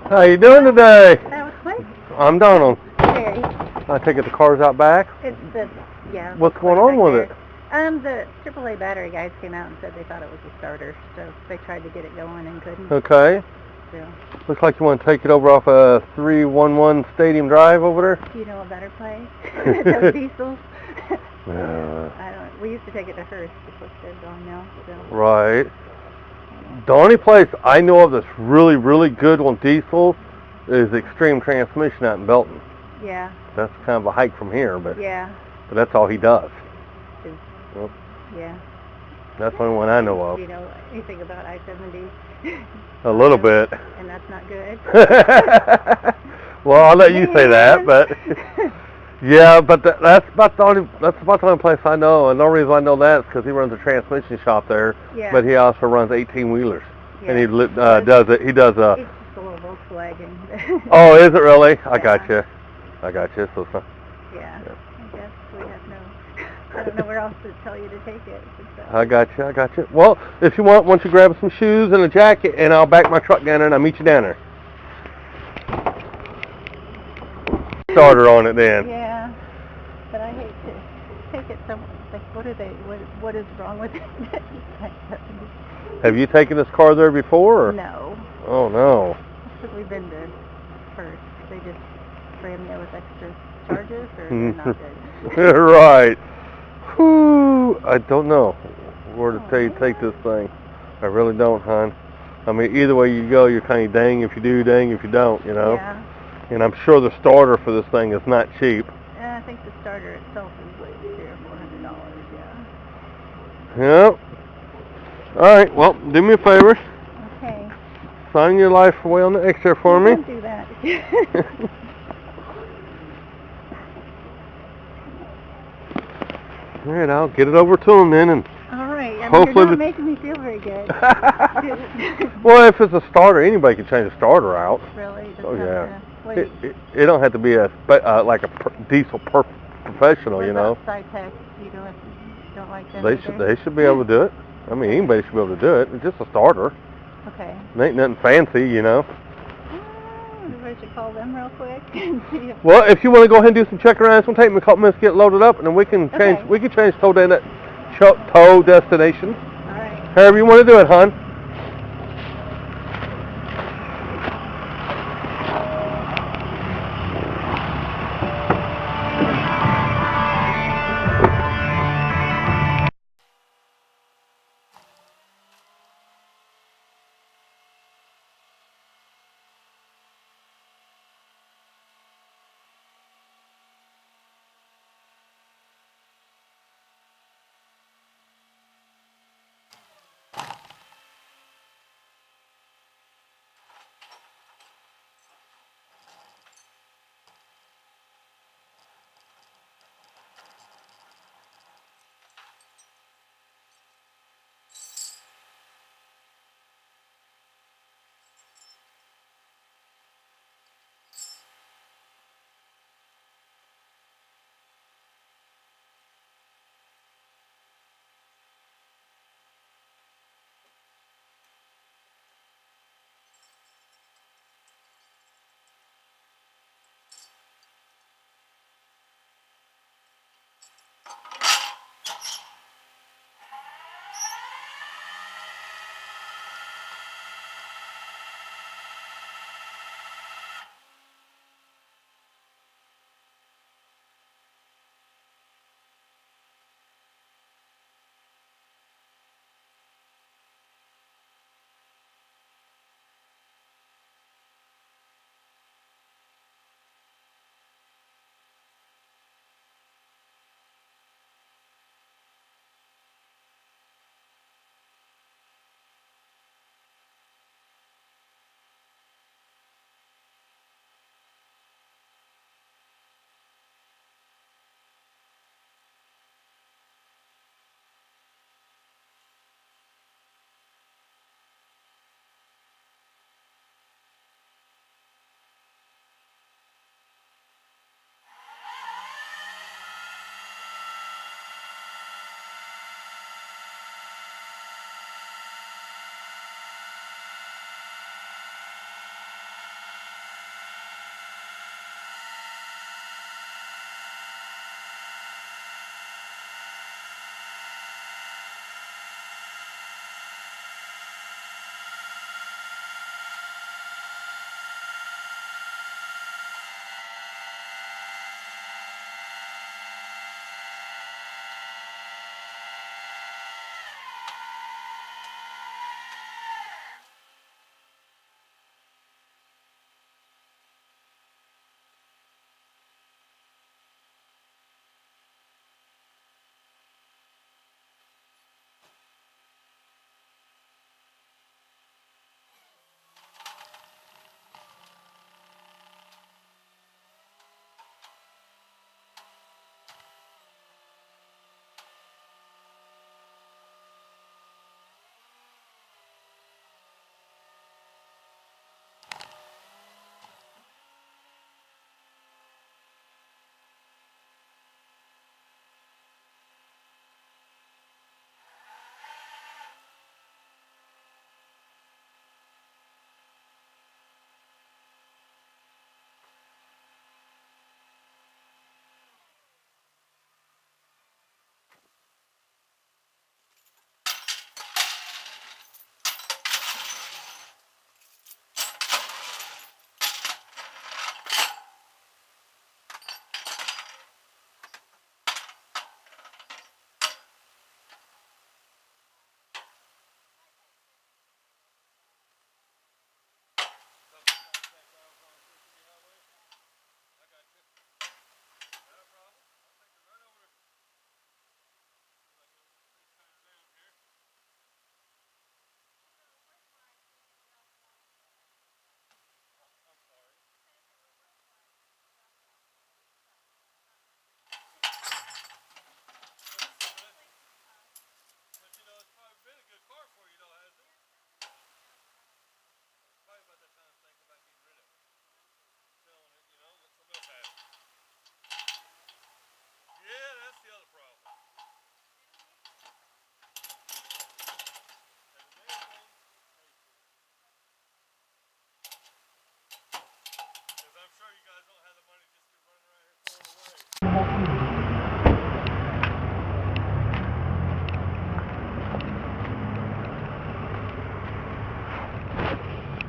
How you doing today? That was quick. I'm Donald. Very. I take it the car's out back. It's the, yeah. What's going on with it? The AAA battery guys came out and said they thought it was a starter, so they tried to get it going and couldn't. Okay. So. Looks like you want to take it over off 311 Stadium Drive over there. Do you know a better place? Those diesels. Yeah. We used to take it to Hearst, which they're gone now. So. Right. The only place I know of that's really, really good on diesel is Extreme Transmission out in Belton. Yeah. That's kind of a hike from here, but yeah. But that's all he does. Well, yeah. That's the only one I know of. Do you know anything about I-70? A little bit. And that's not good. Well, I'll let you say that, but yeah, but that's about the only place I know, and the only reason I know that is because he runs a transmission shop there. Yeah. But he also runs 18-wheelers, yeah. and he does it. He does It's just a little Volkswagen. Oh, is it really? I got you. So. Yeah. I guess we have no. I don't know where else to tell you to take it. I got you. Well, if you want, why don't you grab some shoes and a jacket, and I'll back my truck down there, and I'll meet you down there. Starter on it then. Yeah, but I hate to take it somewhere. Like, what is wrong with it? Have you taken this car there before? Or? No. Oh, no. Because we've been to First. They just ram you with extra charges, or they're not good? Right. Whew, I don't know where to take this thing. I really don't, hon. I mean, either way you go, you're kind of dang if you do, dang if you don't, you know? Yeah. And I'm sure the starter for this thing is not cheap. Yeah, I think the starter itself is like $300 or $400, yeah. Yep. All right, well, do me a favor. Okay. Sign your life away on the X there for me. Don't do that. All right, I'll get it over to him then, and all right. Hopefully you're not making me feel very good. Well, if it's a starter, anybody can change a starter out. Really? Oh yeah. It don't have to be like a diesel professional, you know. Side tech, you don't like that. They should be able to do it. I mean, anybody should be able to do it. It's just a starter. Okay. It ain't nothing fancy, you know. We should call them real quick. Well, if you want to go ahead and do some check around, it's gonna take me a couple minutes to get loaded up, and then we can change. We can change tow destination. All right. However you want to do it, hon.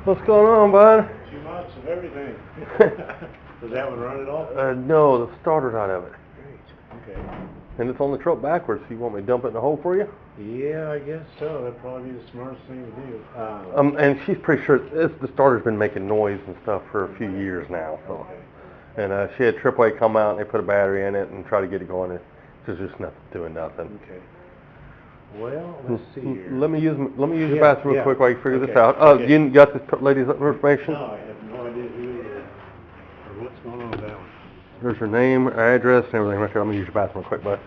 What's going on, bud? Too much of everything. Does that one run at all? No, the starter's out of it. Great. Okay. And it's on the truck backwards. So you want me to dump it in the hole for you? Yeah, I guess so. That'd probably be the smartest thing to do. And she's pretty sure the starter's been making noise and stuff for a few years now. So, Okay. and she had AAA come out and they put a battery in it and try to get it going. There's just nothing doing nothing. Okay. Well, let's see here. Let me use the Yeah, bathroom real yeah. quick while you figure this Okay, out. okay. You got this lady's information? No, I have no idea who it is or what's going on with that one. There's her name, her address, and everything right there. Let me use your bathroom real quick, bud.